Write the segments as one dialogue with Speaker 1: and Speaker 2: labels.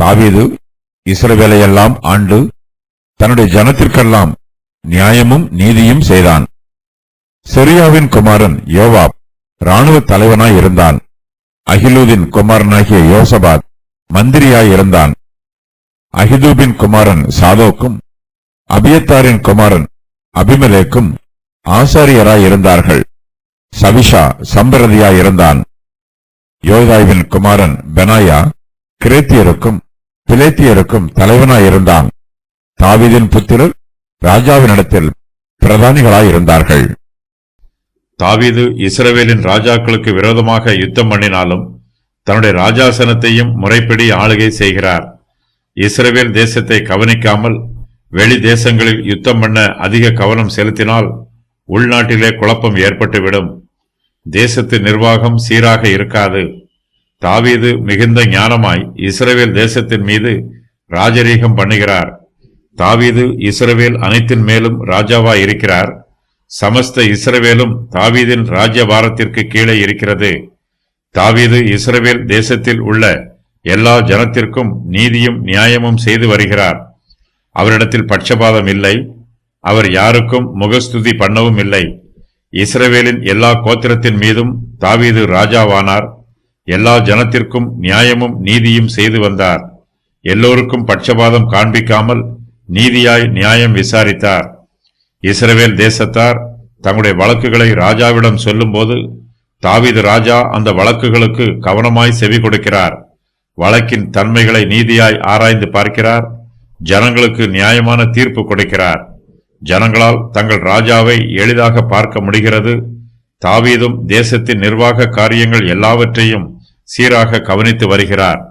Speaker 1: தாவீது இஸ்ரவேலையெல்லாம் ஆண்டு தன்னுடைய ஜனத்திற்கெல்லாம் நியாயமும் நீதியும் செய்தான். செருயாவின் குமாரன் யோவாப் இராணுவ தலைவனாய் இருந்தான். அகிலூதின் குமாரனாகிய யோசபாத் மந்திரியாய் இருந்தான். அகிதூபின் குமாரன் சாதோக்கும் அபியத்தாரின் குமாரன் அபிமெலேக்கும் ஆசாரியராய் இருந்தார்கள். சபிஷா சம்பிரதியாய் இருந்தான். யோதாவின் குமாரன் பெனாயா கிரேத்தியருக்கும் பிலேத்தியருக்கும் தலைவனாயிருந்தான். தாவீதின் புத்திரர் ராஜாவினிடத்தில் பிரதானிகளாயிருந்தார்கள்.
Speaker 2: தாவீது இஸ்ரவேலின் ராஜாக்களுக்கு விரோதமாக யுத்தம் பண்ணினாலும் தன்னுடைய ராஜாசனத்தையும் முறைப்படி ஆளுகை செய்கிறார். இஸ்ரவேல் தேசத்தை கவனிக்காமல் வெளி தேசங்களில் யுத்தம் பண்ண அதிக கவனம் செலுத்தினால் உள்நாட்டிலே குழப்பம் ஏற்பட்டுவிடும். தேசத்து நிர்வாகம் சீராக இருக்காது. தாவீது மிகுந்த ஞானமாய் இஸ்ரவேல் தேசத்தின் மீது ராஜரீகம் பண்ணுகிறார். தாவீது இஸ்ரவேல் அனைத்தின் மேலும் ராஜாவாய் இருக்கிறார். சமஸ்த இஸ்ரவேலும் தாவீதின் ராஜ்யபாரத்திற்கு கீழே இருக்கிறது. தாவீது இஸ்ரவேல் தேசத்தில் உள்ள எல்லா ஜனத்திற்கும் நீதியும் நியாயமும் செய்து வருகிறார். அவரிடத்தில் பட்சபாதம் இல்லை. அவர் யாருக்கும் முகஸ்துதி பண்ணவும் இல்லை. இஸ்ரவேலின் எல்லா கோத்திரத்தின் மீதும் தாவீது ராஜாவானார். எல்லா ஜனத்திற்கும் நியாயமும் நீதியும் செய்து வந்தார். எல்லோருக்கும் பட்சபாதம் காண்பிக்காமல் நீதியாய் நியாயம் விசாரித்தார். இஸ்ரவேல் தேசத்தார் தங்களுடைய வழக்குகளை ராஜாவிடம் சொல்லும்போது தாவீது ராஜா அந்த வழக்குகளுக்கு கவனமாய் செவி கொடுக்கிறார். வழக்கின் தன்மைகளை நீதியாய் ஆராய்ந்து பார்க்கிறார். ஜனங்களுக்கு நியாயமான தீர்ப்பு கொடுக்கிறார். ஜனங்களால் தங்கள் ராஜாவை எளிதாக பார்க்க முடிகிறது. தாவீதும் தேசத்தின் நிர்வாக காரியங்கள் எல்லாவற்றையும் சீராக கவனித்து வருகிறார்.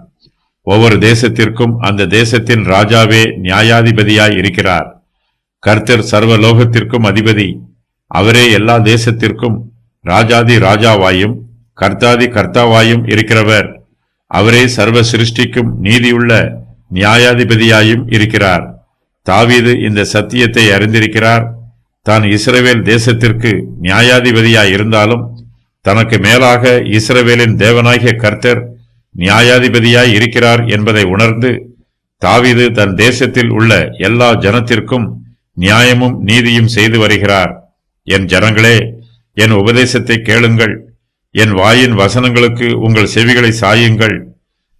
Speaker 2: ஒவ்வொரு தேசத்திற்கும் அந்த தேசத்தின் ராஜாவே நியாயாதிபதியாய் இருக்கிறார். கர்த்தர் சர்வலோகத்திற்கும் அதிபதி. அவரே எல்லா தேசத்திற்கும் ராஜாதி ராஜாவாயும் கர்த்தாதி கர்த்தாவாயும் இருக்கிறவர். அவரே சர்வ சிருஷ்டிக்கும் நீதியுள்ள நியாயாதிபதியாயும் இருக்கிறார். தாவீது இந்த சத்தியத்தை அறிந்திருக்கிறார். தான் இஸ்ரவேல் தேசத்திற்கு நியாயாதிபதியாய் இருந்தாலும் தனக்கு மேலாக இஸ்ரவேலின் தேவனாகிய கர்த்தர் நியாயாதிபதியாய் இருக்கிறார் என்பதை உணர்ந்து தாவீது தன் தேசத்தில் உள்ள எல்லா ஜனத்திற்கும் நியாயமும் நீதியும் செய்து வருகிறார். என் ஜனங்களே, என் உபதேசத்தை கேளுங்கள். என் வாயின் வசனங்களுக்கு உங்கள் செவிகளை சாயுங்கள்.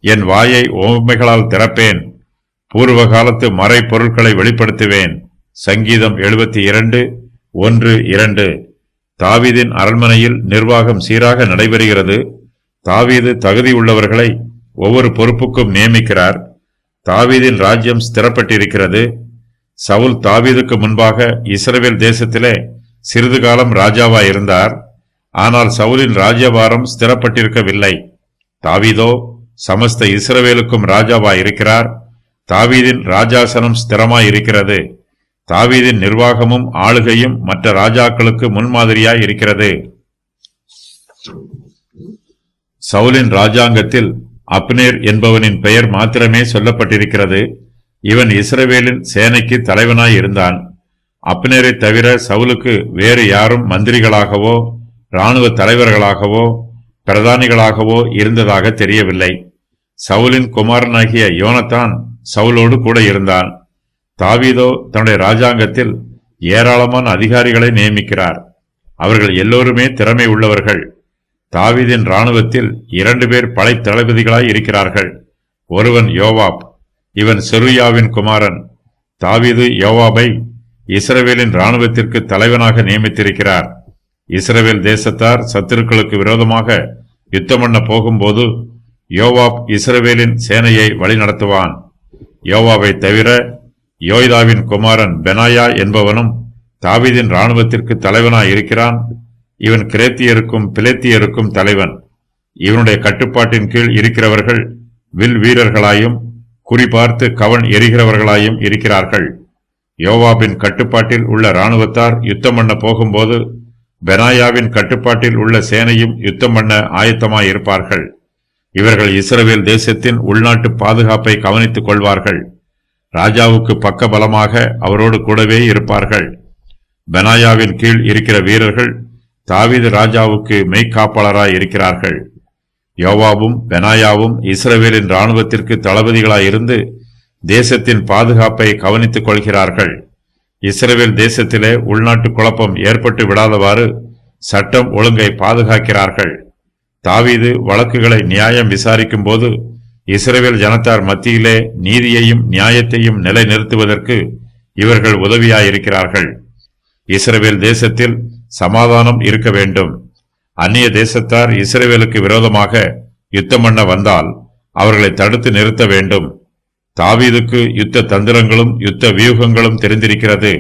Speaker 2: என் வாயை ஓமைகளால் திறப்பேன். பூர்வ காலத்து மறை பொருட்களை வெளிப்படுத்துவேன். சங்கீதம் 72:1-2. தாவீதின் அரண்மனையில் நிர்வாகம் சீராக நடைபெறுகிறது. தாவீது தகுதி உள்ளவர்களை ஒவ்வொரு பொறுப்புக்கும் நியமிக்கிறார். தாவீதின் ராஜ்யம் ஸ்திரப்பட்டிருக்கிறது. சவுல் தாவீதுக்கு முன்பாக இஸ்ரவேல் தேசத்திலே சிறிது காலம் ராஜாவாயிருந்தார். ஆனால் சவுலின் ராஜ்யபாரம் ஸ்திரப்பட்டிருக்கவில்லை. தாவீதோ சமஸ்த இஸ்ரவேலுக்கும் ராஜாவாயிருக்கிறார். தாவீதின் ராஜாசனம் ஸ்திரமாயிருக்கிறது. தாவீதின் நிர்வாகமும் ஆளுகையும் மற்ற ராஜாக்களுக்கு முன்மாதிரியாய் இருக்கிறது. சவுலின் ராஜாங்கத்தில் அப்னேர் என்பவனின் பெயர் மாத்திரமே சொல்லப்பட்டிருக்கிறது. இவன் இஸ்ரவேலின் சேனைக்கு தலைவனாய் இருந்தான். அப்னேரை தவிர சவுலுக்கு வேறு யாரும் மந்திரிகளாகவோ இராணுவ தலைவர்களாகவோ பிரதானிகளாகவோ இருந்ததாக தெரியவில்லை. சவுலின் குமாரனாகிய யோனத்தான் சவுலோடு கூட இருந்தான். தாவீதோ தன்னுடைய ராஜாங்கத்தில் ஏராளமான அதிகாரிகளை நியமிக்கிறார். அவர்கள் எல்லோருமே திறமை உள்ளவர்கள். தாவீதின் இராணுவத்தில் 2 பேர் படை தளபதிகளாய் இருக்கிறார்கள். ஒருவன் யோவாப். இவன் செருயாவின் குமாரன். தாவீது யோவாபை இஸ்ரவேலின் இராணுவத்திற்கு தலைவனாக நியமித்திருக்கிறார். இஸ்ரவேல் தேசத்தார் சத்துருக்களுக்கு விரோதமாக யுத்தம் பண்ண போகும்போது யோவாப் இஸ்ரவேலின் சேனையை வழிநடத்துவான். யோவாபை தவிர யோய்தாவின் குமாரன் பெனாயா என்பவனும் தாவீதின் இராணுவத்திற்கு தலைவனாய் இருக்கிறான். இவன் கிரேத்தியருக்கும் பிலேத்தியருக்கும் தலைவன். இவனுடைய கட்டுப்பாட்டின் கீழ் இருக்கிறவர்கள் வில் வீரர்களாயும் குறிபார்த்து கவன் எரிகிறவர்களாயும் இருக்கிறார்கள். யோவாபின் கட்டுப்பாட்டில் உள்ள இராணுவத்தார் யுத்தம் பண்ண போகும்போது பெனாயாவின் கட்டுப்பாட்டில் உள்ள சேனையும் யுத்தம் பண்ண ஆயத்தமாயிருப்பார்கள். இவர்கள் இஸ்ரவேல் தேசத்தின் உள்நாட்டு பாதுகாப்பை கவனித்துக் கொள்வார்கள். ராஜாவுக்கு பக்க பலமாக அவரோடு கூடவே இருப்பார்கள். பெனாயாவின் கீழ் இருக்கிற வீரர்கள் தாவீது ராஜாவுக்கு மெய்க்காப்பாளராய் இருக்கிறார்கள். யோவாபும் பெனாயாவும் இஸ்ரவேலின் இராணுவத்திற்கு தளபதிகளாயிருந்து தேசத்தின் பாதுகாப்பை கவனித்துக் கொள்கிறார்கள். இஸ்ரவேல் தேசத்திலே உள்நாட்டு குழப்பம் ஏற்பட்டு விடாதவாறு சட்டம் ஒழுங்கை பாதுகாக்கிறார்கள். தாவீது வழக்குகளை நியாயம் விசாரிக்கும் போது இஸ்ரவேல் ஜனத்தார் மத்தியிலே நீதியையும் நியாயத்தையும் நிலைநிறுத்துவதற்கு இவர்கள் உதவியாயிருக்கிறார்கள். இஸ்ரவேல் தேசத்தில் சமாதானம் இருக்க வேண்டும். அந்நிய தேசத்தார் இஸ்ரவேலுக்கு விரோதமாக யுத்தம் பண்ண வந்தால் அவர்களை தடுத்து நிறுத்த வேண்டும். தாவீதுக்கு யுத்த தந்திரங்களும் யுத்த வியூகங்களும் தெரிந்திருக்கிறது.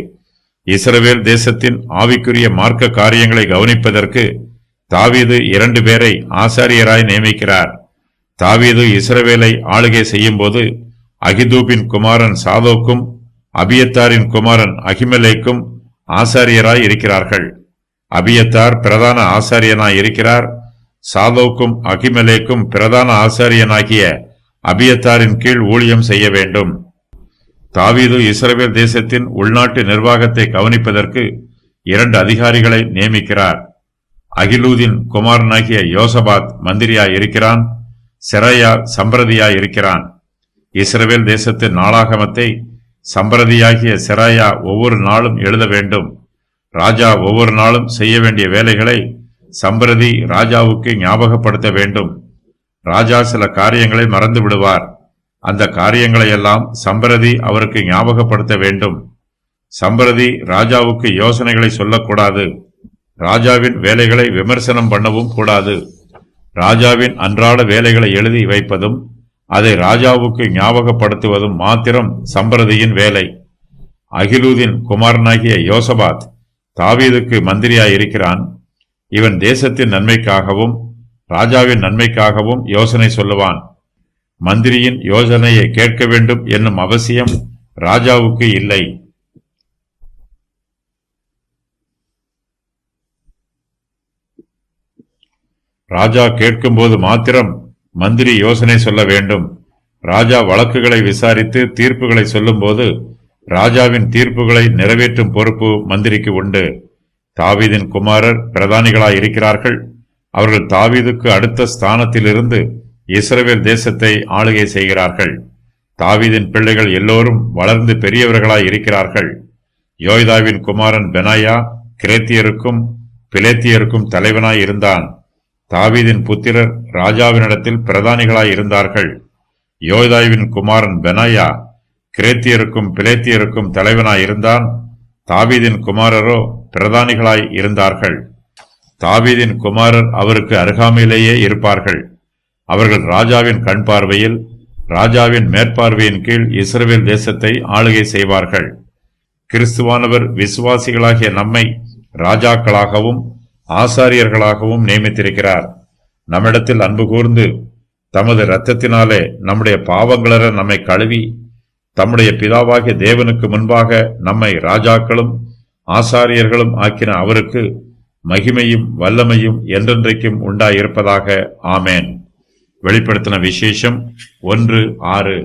Speaker 2: இஸ்ரவேல் தேசத்தின் ஆவிக்குரிய மார்க்க காரியங்களை கவனிப்பதற்கு தாவீது 2 பேரை ஆசாரியராய் நியமிக்கிறார். தாவீது இஸ்ரவேலை ஆளுகை செய்யும் போது அகிதூபின் குமாரன் சாதோக்கும் அபியத்தாரின் குமாரன் அகிமெலேக்கும் ஆசாரியராய் இருக்கிறார்கள். அபியத்தார் பிரதான ஆசாரியனாய் இருக்கிறார். சாதோக்கும் அகிமெலேக்கும் பிரதான ஆசாரியனாகிய அபியத்தாரின் கீழ் ஊழியம் செய்ய வேண்டும். தாவீது இஸ்ரவேல் தேசத்தின் உள்நாட்டு நிர்வாகத்தை கவனிப்பதற்கு 2 அதிகாரிகளை நியமிக்கிறார். அகிலூதின் குமாரனாகிய யோசபாத் மந்திரியாய் இருக்கிறான். செராயா சம்பிரதியாய் இருக்கிறான். இஸ்ரவேல் தேசத்தின் நாளாகமத்தை சம்பிரதியாகிய செராயா ஒவ்வொரு நாளும் எழுத வேண்டும். ராஜா ஒவ்வொரு நாளும் செய்ய வேண்டிய வேலைகளை சம்பிரதி ராஜாவுக்கு ஞாபகப்படுத்த வேண்டும். ராஜா சில காரியங்களை மறந்து விடுவார். அந்த காரியங்களை எல்லாம் சம்பிரதி அவருக்கு ஞாபகப்படுத்த வேண்டும். சம்பிரதி ராஜாவுக்கு யோசனைகளை சொல்லக்கூடாது. ராஜாவின் வேலைகளை விமர்சனம் பண்ணவும் கூடாது. ராஜாவின் அன்றாட வேலைகளை எழுதி வைப்பதும் அதை ராஜாவுக்கு ஞாபகப்படுத்துவதும் மாத்திரம் சம்பிரதியின் வேலை. அகிலூதின் குமாரனாகிய யோசபாத் தாவீதுக்கு மந்திரியாயிருக்கிறான். இவன் தேசத்தின் நன்மைக்காகவும் ராஜாவின் நன்மைக்காகவும் யோசனை சொல்லுவான். மந்திரியின் யோசனையை கேட்க வேண்டும் என்னும் அவசியம் ராஜாவுக்கு இல்லை. ராஜா கேட்கும்போது மாத்திரம் மந்திரி யோசனை சொல்ல வேண்டும். ராஜா வழக்குகளை விசாரித்து தீர்ப்புகளை சொல்லும்போது ராஜாவின் தீர்ப்புகளை நிறைவேற்றும் பொறுப்பு மந்திரிக்கு உண்டு. தாவீதின் குமாரர் பிரதானிகளாய் இருக்கிறார்கள். அவர்கள் தாவீதுக்கு அடுத்த ஸ்தானத்திலிருந்து இஸ்ரவேல் தேசத்தை ஆளுகை செய்கிறார்கள். தாவீதின் பிள்ளைகள் எல்லோரும் வளர்ந்து பெரியவர்களாய் இருக்கிறார்கள். யோய்தாவின் குமாரன் பெனாயா கிரேத்தியருக்கும் பிலேத்தியருக்கும் தலைவனாய் இருந்தான். தாவீதின் புத்திரர் ராஜாவினிடத்தில் பிரதானிகளாய் இருந்தார்கள். யோய்தாவின் குமாரன் பெனாயா கிரேத்தியருக்கும் பிலேத்தியருக்கும் தலைவனாய் இருந்தான். தாவீதின் குமாரரோ பிரதானிகளாய் இருந்தார்கள். தாவீதின் குமாரர் அவருக்கு அருகாமையிலேயே இருப்பார்கள். அவர்கள் ராஜாவின் கண் பார்வையில் ராஜாவின் மேற்பார்வையின் கீழ் இஸ்ரவேல் தேசத்தை ஆளுகை செய்வார்கள். கிறிஸ்துவானவர் விசுவாசிகளாகிய நம்மை ராஜாக்களாகவும் ஆசாரியர்களாகவும் நியமித்திருக்கிறார். நம்மிடத்தில் அன்பு கூர்ந்து தமது இரத்தத்தினாலே நம்முடைய பாவங்களற நம்மை கழுவி தம்முடைய பிதாவாகிய தேவனுக்கு முன்பாக நம்மை ராஜாக்களும் ஆசாரியர்களும் ஆக்கின அவருக்கு மகிமையும் வல்லமையும் என்றென்றைக்கும் உண்டாயிருப்பதாக. ஆமேன். வெளிப்படுத்தின விசேஷம் 1:6.